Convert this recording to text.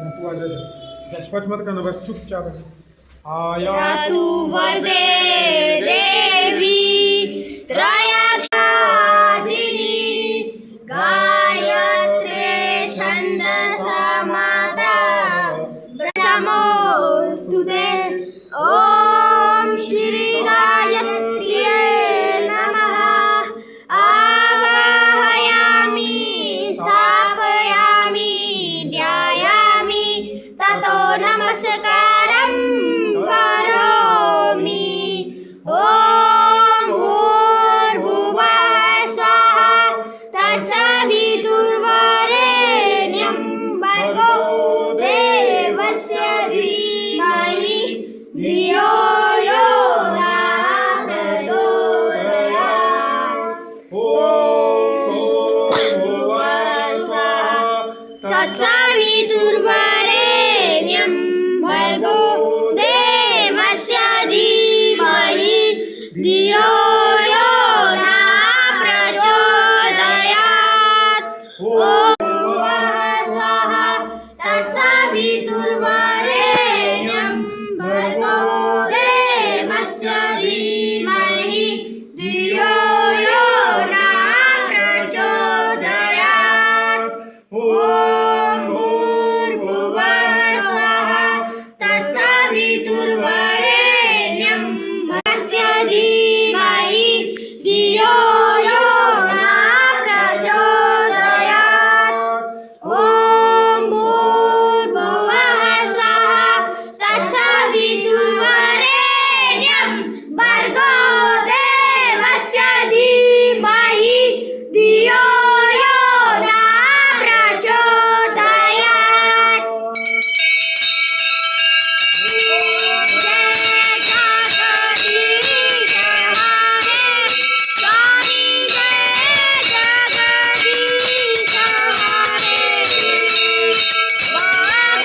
तू आ जा गचपच मत करना बस चुपचाप आया तू वरदे देवी त्रयाक्षादिनी गायत्रे छन्दसा माता ब्रह्मोस्तुते ॐ श्री गायत्र्यै नमः आवाहयामि स्थापयामि ध्यायामि ततो नमस्कारं करोमि ॐ भूर्भुवः स्वः तत्सवितुर्वरेण्यं भर्गो देवस्य धीमहि धियो यो नः प्रचोदयात् ॐ भूर्भुवः स्वः तत्सवितुर्वरेण्यं भर्गो देवस्य धीमहि धियो यो नः प्रचोदयात् ॐ भूर्भुवः स्वः तत्सवितुर्वरेण्यं